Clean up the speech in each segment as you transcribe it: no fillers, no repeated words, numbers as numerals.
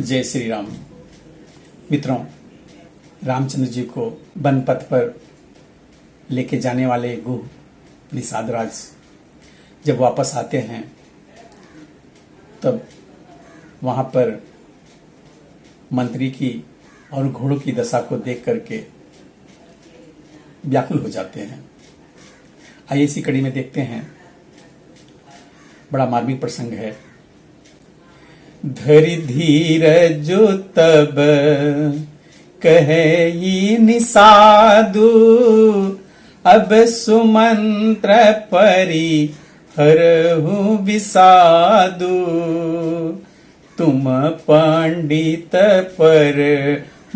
जय श्री राम। मित्रों, रामचंद्र जी को वन पथ पर लेके जाने वाले गुह निषाद राज जब वापस आते हैं तब वहां पर मंत्री की और घोड़ों की दशा को देख करके व्याकुल हो जाते हैं। आइए इसी कड़ी में देखते हैं, बड़ा मार्मिक प्रसंग है। धरि धीरज जो तब कहे निषादु, अब सुमंत्र परि हरहु विषादु। तुम पंडित पर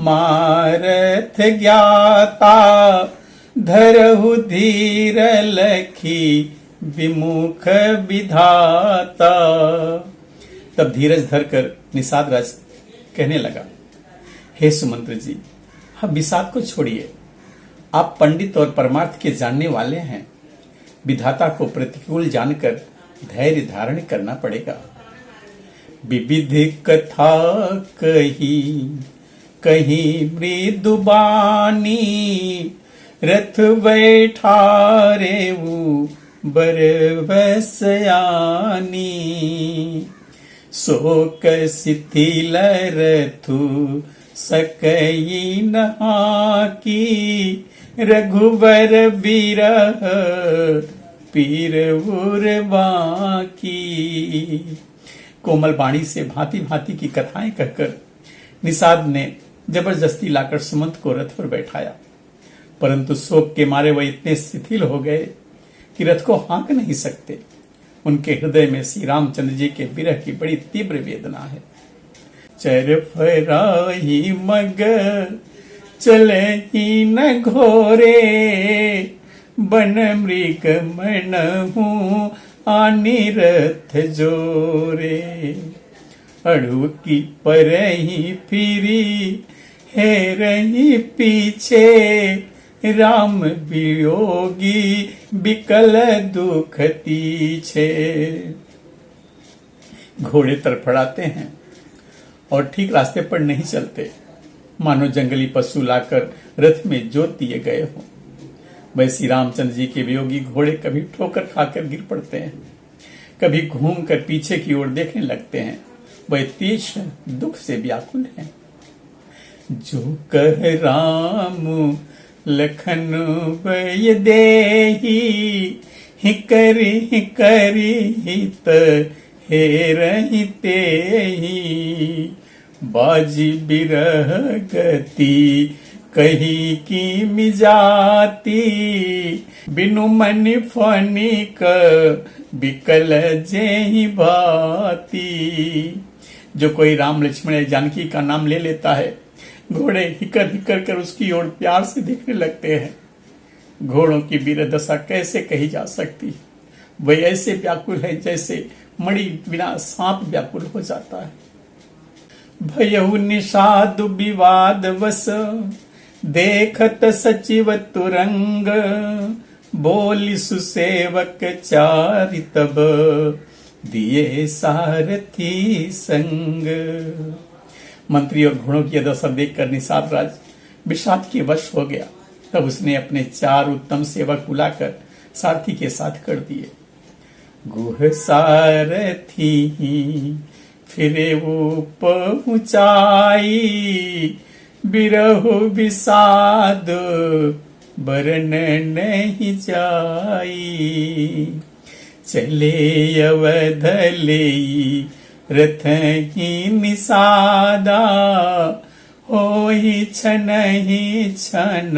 मारथ ज्ञाता, धरहु धीर लखी विमुख विधाता। तब धीरज धरकर निषाद राज कहने लगा, हे सुमंत्र जी, आप विषाद को छोड़िए। आप पंडित और परमार्थ के जानने वाले हैं। विधाता को प्रतिकूल जानकर धैर्य धारण करना पड़ेगा। विविध कथा कही कही मृदुबानी, रथ बैठारे बरवसयानी। शोक शिथिल रथु सकई नहा की, रघुवर बिरह पीर बाकी। कोमल वाणी से भांति भांति की कथाएं कहकर निषाद ने जबरदस्ती लाकर सुमंत को रथ पर बैठाया, परंतु शोक के मारे वह इतने शिथिल हो गए कि रथ को हाँक नहीं सकते। उनके हृदय में श्री रामचंद्र जी के विरह की बड़ी तीव्र वेदना है। चर फराही मग चले ही न घोरे, बन मृग मन हूँ आनी रथ जोरे। अड़ु की परही फिरी है रही पीछे, राम वियोगी बिकल दुख तीछे। घोड़े तड़फड़ाते हैं और ठीक रास्ते पर नहीं चलते, मानो जंगली पशु लाकर रथ में जोत दिए गए हों। वैसी रामचंद्र जी के वियोगी घोड़े कभी ठोकर खाकर गिर पड़ते हैं, कभी घूमकर पीछे की ओर देखने लगते हैं। वह तीक्ष्ण दुख से व्याकुल हैं। जो कह राम लखन वय देही, हिकरी हित हेरहि तेहि। बाजी बिरह गति कही की मिजाती, बिनु मनि फनिक बिकल जेहि भाती। जो कोई राम लक्ष्मण या जानकी का नाम ले लेता है, घोड़े हिकर हिकर कर उसकी ओर प्यार से देखने लगते हैं। घोड़ों की वीर दशा कैसे कही जा सकती? वह ऐसे व्याकुल है जैसे मणि बिना सांप व्याकुल हो जाता है। भयहु निषाद विवाद वस, देखत सचिव तुरंग। बोली सुसेवक चारि तब, दिए सारथी संग। मंत्री और घोड़ों की दशा देखकर निषाद राज विषाद के वश हो गया। तब उसने अपने 4 उत्तम सेवक बुलाकर सारथी के साथ कर दिए। गुह सारथी फिरे वो पहुंचाई, बिरहु विषाद बरन नहीं जाई। चले अवध लेई रथ ही निषादा, होई छनहि छन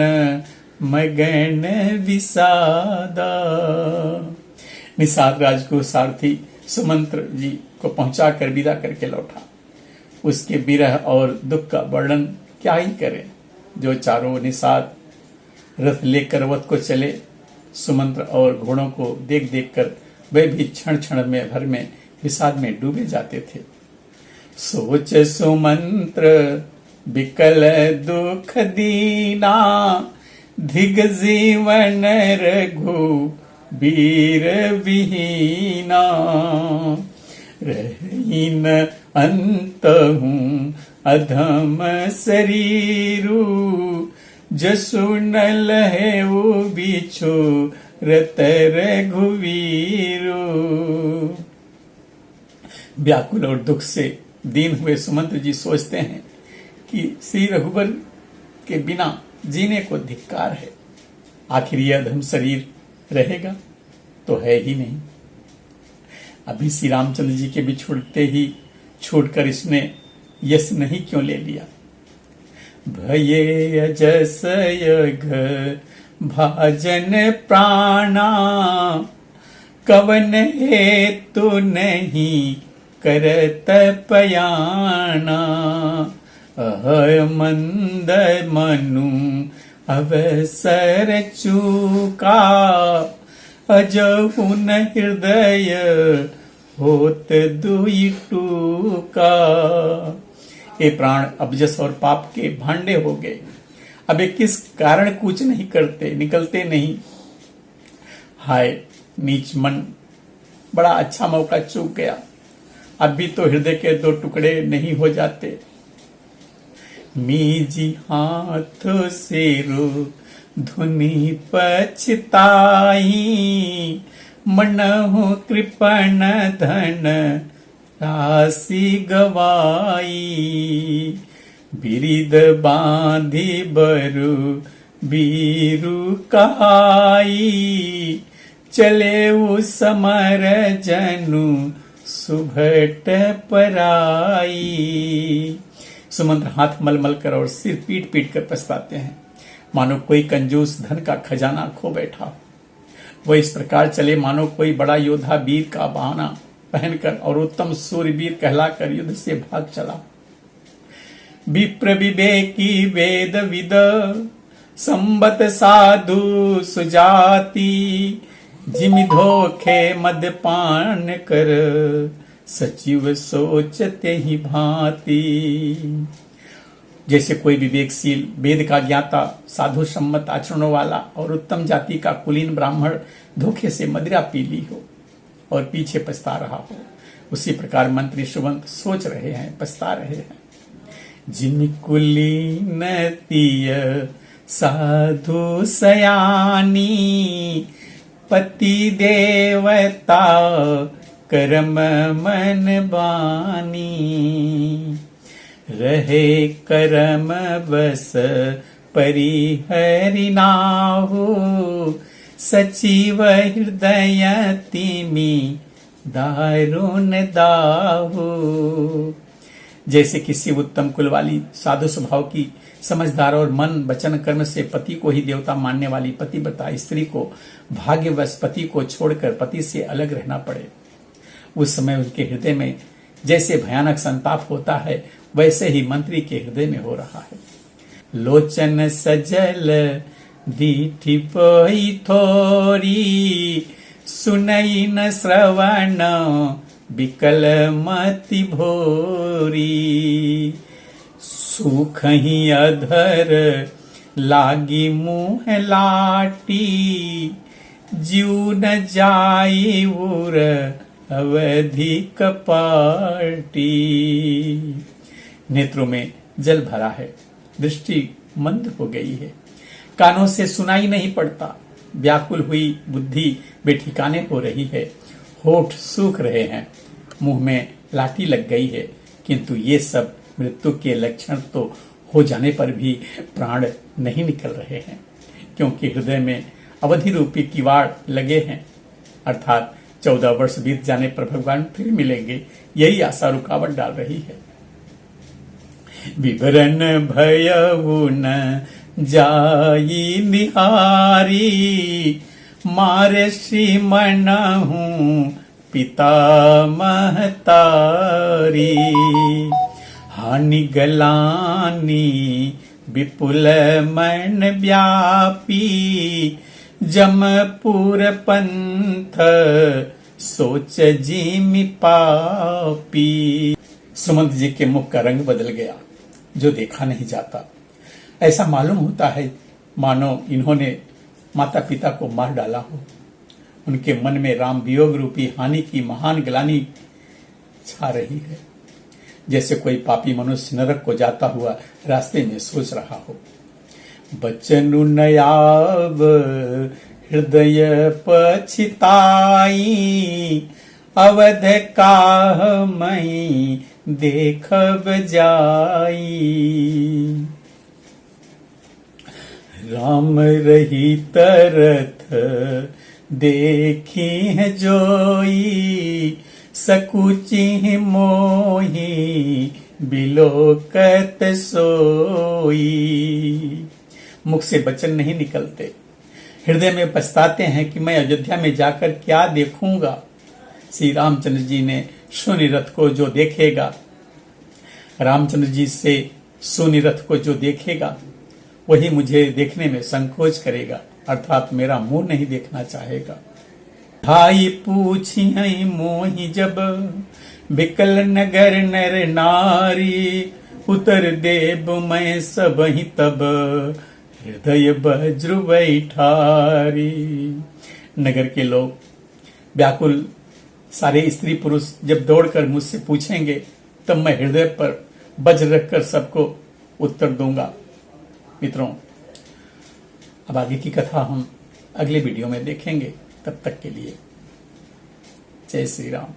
मगन विषादा। निषाद राज को सारथी सुमंत्र जी को पहुंचाकर विदा करके लौटा। उसके विरह और दुख का वर्णन क्या ही करें। जो चारों निषाद रथ लेकर वध को चले, सुमंत्र और घोड़ों को देख देख कर वे भी क्षण क्षण में भर में विषाद में डूबे जाते थे। सोच सुमंत्र बिकल दुख दीना, धिग जीवन रघु वीर विहीना। रहीन अंत हूँ अधम शरीरू, जसु न लहे वो बिछो रतर घुवीरू। व्याकुल और दुख से दीन हुए सुमंत्र जी सोचते हैं कि श्री रघुवर के बिना जीने को धिक्कार है। आखिर यह अधम शरीर रहेगा तो है ही नहीं। अभी श्री रामचंद्र जी के बिछुड़ते ही छोड़कर इसने यश नहीं क्यों ले लिया। भये अजस यघ भाजन प्राणा, कवन हेतु नहीं करत पयाना। अह मंद मनु अवसर चूका, अजहु न हृदय होत दुई टूका। ये प्राण अबजस और पाप के भांडे हो गए। अब ये किस कारण कुछ नहीं करते, निकलते नहीं। हाय नीच मन, बड़ा अच्छा मौका चूक गया। अब भी तो हृदय के दो टुकड़े नहीं हो जाते। मीजी हाथ सिरु धुनि पछताई, मनहु कृपण धन राशि गवाई। बिरिद बांधी बरु बीरु कहाई, चले उस समर जनु सुभट पराई। सुमंत्र हाथ मलमल कर और सिर पीट पीट कर पछताते हैं, मानो कोई कंजूस धन का खजाना खो बैठा हो। वह इस प्रकार चले मानो कोई बड़ा योद्धा वीर का बहाना पहनकर और उत्तम सूरवीर कहलाकर युद्ध से भाग चला। विप्र विवेकी वेद विद, संबत साधु सुजाति, जिमि धोखे मद्यपान कर, सचिव सोचते ही भांति। जैसे कोई विवेकशील वेद का ज्ञाता, साधु सम्मत आचरणों वाला और उत्तम जाति का कुलीन ब्राह्मण धोखे से मदिरा पी ली हो और पीछे पछता रहा हो, उसी प्रकार मंत्री सुमंत सोच रहे हैं, पछता रहे हैं। जिन कुलीन तीय साधु सयानी, पति देवता कर्म मन बानी। रहे कर्म बस परिहरि नाहु, सचिव हृदय तिमि दारुण दाहु। जैसे किसी उत्तम कुल वाली साधु स्वभाव की समझदार और मन वचन कर्म से पति को ही देवता मानने वाली पतिव्रता स्त्री को भाग्यवश पति को छोड़कर पति से अलग रहना पड़े, उस समय उनके हृदय में जैसे भयानक संताप होता है, वैसे ही मंत्री के हृदय में हो रहा है। लोचन सजल दीठी पोई थोरी, सुनई न श्रवण बिकल मति भोरी। सुख ही अधर लागी मुँह लाटी, जीव न जाई उर अवधि कपाटी। नेत्रों में जल भरा है, दृष्टि मंद हो गई है, कानों से सुनाई नहीं पड़ता, व्याकुल हुई बुद्धि बेठिकाने हो रही है, होठ सूख रहे हैं, मुंह में लाठी लग गई है। किंतु ये सब मृत्यु के लक्षण तो हो जाने पर भी प्राण नहीं निकल रहे हैं, क्योंकि हृदय में अवधि रूपी किवाड़ लगे हैं, अर्थात 14 वर्ष बीत जाने पर भगवान फिर मिलेंगे, यही आशा रुकावट डाल रही है। विवरण भयउ न जाई निहारी, मारे श्रीमनहु पिता महतारी। हानि गलानी विपुल मन व्यापी, जमपुर पंथ सोच जिमि पापी। सुमंत जी के मुख का रंग बदल गया, जो देखा नहीं जाता। ऐसा मालूम होता है मानो इन्होंने माता पिता को मार डाला हो। उनके मन में राम वियोग रूपी हानि की महान ग्लानि छा रही है। जैसे कोई पापी मनुष्य नरक को जाता हुआ रास्ते में सोच रहा हो। बचनु नयाव हृदय पछिताई, अवध काह मई देखब जाई। राम रही तरथ देखी है जोई, सकुचि मोही बिलोकत सोई। मुख से वचन नहीं निकलते, हृदय में पछताते हैं कि मैं अयोध्या में जाकर क्या देखूंगा। श्री रामचंद्र जी ने शून्य रथ को जो देखेगा, रामचंद्र जी से शून्य रथ को जो देखेगा वही मुझे देखने में संकोच करेगा, अर्थात मेरा मुंह नहीं देखना चाहेगा। भाई पूछी है मोहि जब, बिकल नगर नर नारी, उतर देव मैं सब ही तब, हृदय वज्र बैठारी। नगर के लोग व्याकुल सारे स्त्री पुरुष जब दौड़कर मुझसे पूछेंगे तब मैं हृदय पर वज्र रखकर सबको उत्तर दूंगा। मित्रों, अब आगे की कथा हम अगले वीडियो में देखेंगे। तब तक के लिए जय श्री राम।